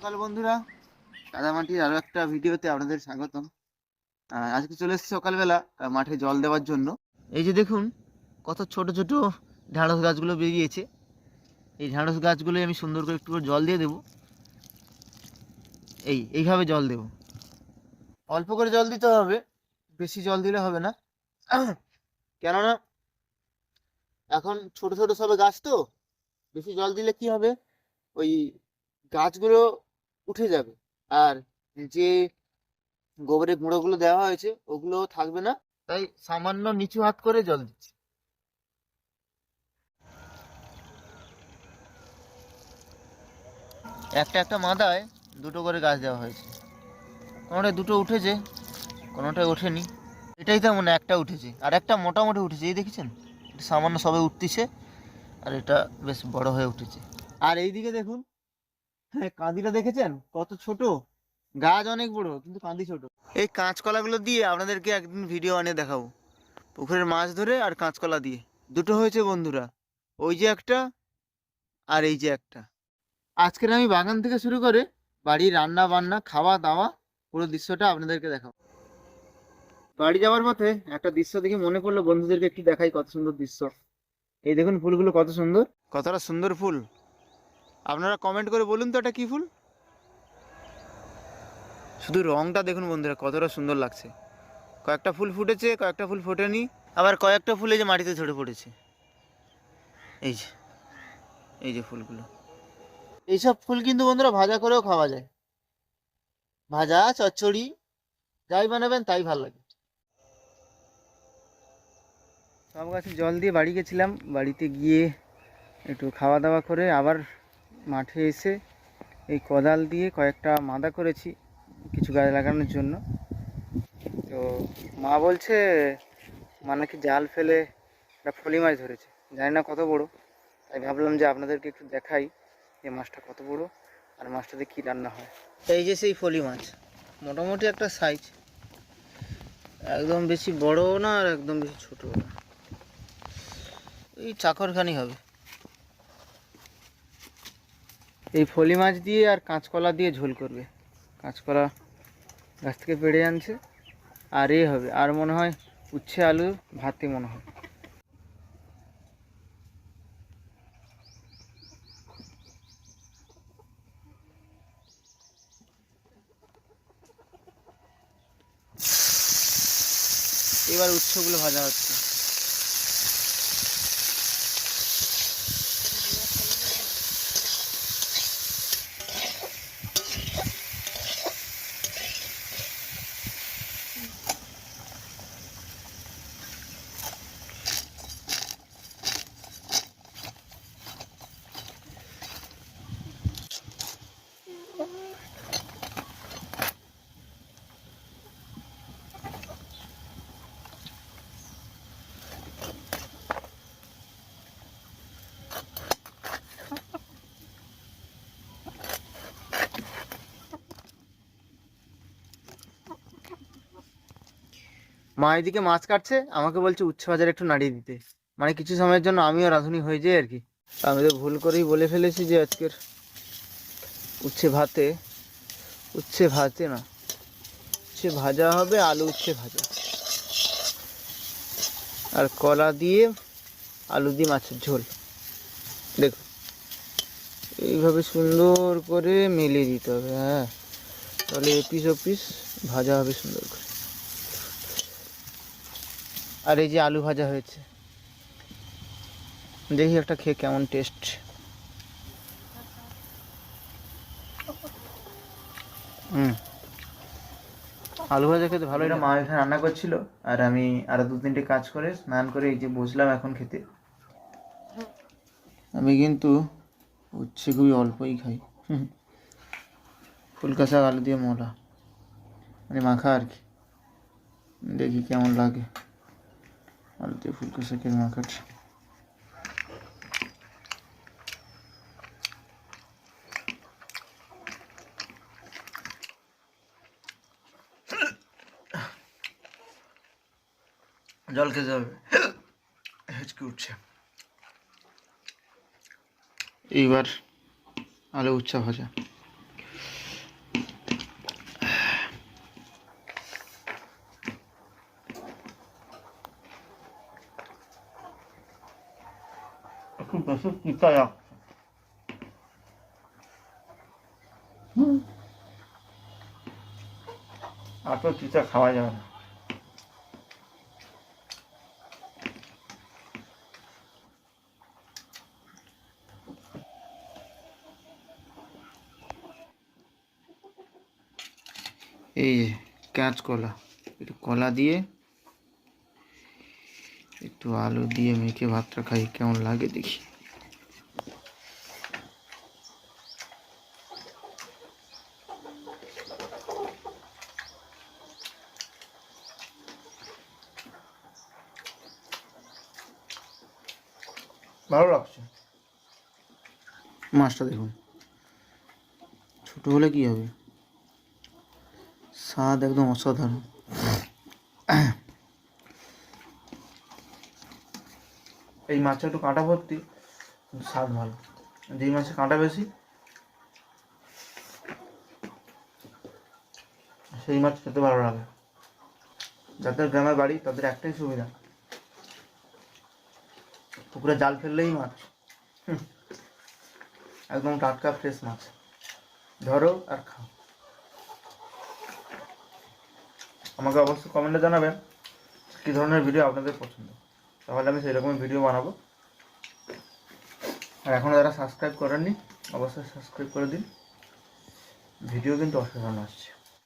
সকাল বন্ধুরা, কাদামাটির আরো একটা ভিডিওতে আপনাদের স্বাগতম। আজকে চলে এসেছি সকালবেলা মাঠে জল দেওয়ার জন্য। এই যে দেখুন কত ছোট ছোট ঢ্যাঁড়স গাছগুলো বেরিয়েছে। এই ঢ্যাঁড়স গাছগুলো আমি সুন্দর করে একটু করে জল দিয়ে দেবো। এইভাবে জল দেব, অল্প করে জল দিতে হবে, বেশি জল দিলে হবে না। কেননা এখন ছোট ছোট সবে গাছ তো, বেশি জল দিলে কি হবে, ওই গাছগুলো উঠে যাবে, আর যে গোবরের গুঁড়োগুলো দেওয়া হয়েছে ওগুলো থাকবে না। তাই সামান্য নিচু হাত করে জল দিচ্ছি। একটা একটা মাদায় দুটো করে গাছ দেওয়া হয়েছে। কোনোটায় দুটো উঠেছে, কোনোটায় ওঠেনি। এটাই তেমন একটা উঠেছে, আর একটা মোটামুটি উঠেছে। এই দেখেছেন, এটা সামান্য সবে উঠতেছে, আর এটা বেশ বড় হয়ে উঠেছে। আর এইদিকে দেখুন, হ্যাঁ, কাঁদিটা দেখেছেন কত ছোট, গাছ অনেক বড় কিন্তু কাঁদি ছোট। এই কাঁচকলাগুলো দিয়ে আপনাদেরকে একদিন ভিডিও আনিয়ে দেখাবো, পুকুরের মাছ ধরে আর কাঁচকলা দিয়ে। দুটো হয়েছে বন্ধুরা, ওই যে একটা আর এই যে একটা। আজকের আমি বাগান থেকে শুরু করে বাড়ির রান্না বান্না খাওয়া দাওয়া পুরো দৃশ্যটা আপনাদেরকে দেখাবো। বাড়ি যাওয়ার পথে একটা দৃশ্য দেখে মনে পড়লো, বন্ধুদেরকে একটু দেখাই কত সুন্দর দৃশ্য। এই দেখুন ফুলগুলো কত সুন্দর, কতটা সুন্দর ফুল। আপনারা কমেন্ট করে বলুন তো এটা কি ফুল। শুধু রংটা দেখুন বন্ধুরা, কতটা সুন্দর লাগছে। কয়েকটা ফুল ফুটেছে, কয়েকটা ফুল ফোটেনি, আবার কয়েকটা ফুল এই যে মাটিতে ঝরে পড়েছে। এই যে এই যে ফুলগুলো, এইসব ফুল কিন্তু বন্ধুরা ভাজা করেও খাওয়া যায়। ভাজা, চচ্চড়ি, যাই বানাবেন তাই ভালো লাগে। সব গাছে জল দিয়ে বাড়ি গেছিলাম, বাড়িতে গিয়ে একটু খাওয়া দাওয়া করে আবার মাঠে এসে এই কোদাল দিয়ে কয়েকটা মাদা করেছি কিছু গাছ লাগানোর জন্য। তো মা বলছে মানে কি জাল ফেলে একটা ফলি মাছ ধরেছে, জানি না কত বড়। তাই ভাবলাম যে আপনাদেরকে একটু দেখাই এই মাছটা কত বড় আর মাছটাতে কী রান্না হয়। এই যে সেই ফলি মাছ, মোটামুটি একটা সাইজ, একদম বেশি বড়ও না আর একদম বেশি ছোটও না, এই চাকরখানি হবে। এই ফলি মাছ দিয়ে আর কাঁচকলা দিয়ে ঝোল করবে। কাঁচকলা গাছ থেকে পেড়ে আনছে, আর এ হবে, আর মনে হয় উচ্ছে আলু ভাতে মনে হয়। এবার উচ্ছেগুলো ভাজা হচ্ছে। মা এদিকে মাছ কাটছে, আমাকে বলছে উচ্ছে ভাজার একটু নাড়িয়ে দিতে, মানে কিছু সময়ের জন্য আমিও রাঁধুনি হয়ে যাই আর কি। আমি তো ভুল করেই বলে ফেলেছি যে আজকের উচ্ছে ভাতে, উচ্ছে ভাতে না, উচ্ছে ভাজা হবে, আলু উচ্ছে ভাজা আর কলা দিয়ে আলু দিয়ে মাছের ঝোল। দেখুন এইভাবে সুন্দর করে মিলিয়ে দিতে হবে, হ্যাঁ, তাহলে এপিস ওপিস ভাজা হবে সুন্দর করে। আর এই যে আলু ভাজা হয়েছে, দেখি একটা খেয়ে কেমন টেস্ট। আলু ভাজা খেতে ভালোই। মা এখানে রান্না করছিল, আর আমি আরো দু তিনটে কাজ করে স্নান করে এই যে বসলাম এখন খেতে। আমি কিন্তু উচ্ছে খুবই অল্পই খাই। ফুলকা শাক আলু দিয়ে মোলা, মানে মাখা আর কি। দেখি কেমন লাগে আলু দিয়ে ফুলকা শাকের মাখাটা। জল খেতে হবে, হেঁচকে উঠছে। এইবার আলু উচ্ছা ভাজা, একটু বেশি তিতা লাগছে। এত তিতা খাওয়া যাবে না। এই যে কাঁচকলা, একটু কলা দিয়ে একটু আলু দিয়ে মেখে ভাতটা খাই, কেমন লাগে দেখি। ভালো লাগছে। মাছটা দেখুন, ছোট হলে কি হবে, স্বাদ একদম অসাধারণ। এই মাছে একটু কাঁটা ভর্তি, স্বাদ ভালো। যেই মাছে কাঁটা বেশি সেই মাছ খেতে ভালো লাগে। যাদের গ্রামের বাড়ি তাদের একটাই সুবিধা, পুকুরে জাল ফেললেই মাছ, একদম টাটকা ফ্রেশ মাছ, ধরো আর খাও। আমাকে অবশ্যই কমেন্টে জানাবেন কী ধরনের ভিডিও আপনাদের পছন্দ, তাহলে আমি সেই রকম ভিডিও বানাবো। আর এখনও যারা সাবস্ক্রাইব করেননি অবশ্যই সাবস্ক্রাইব করে দিন, ভিডিও কিন্তু অসাধারণ আসছে।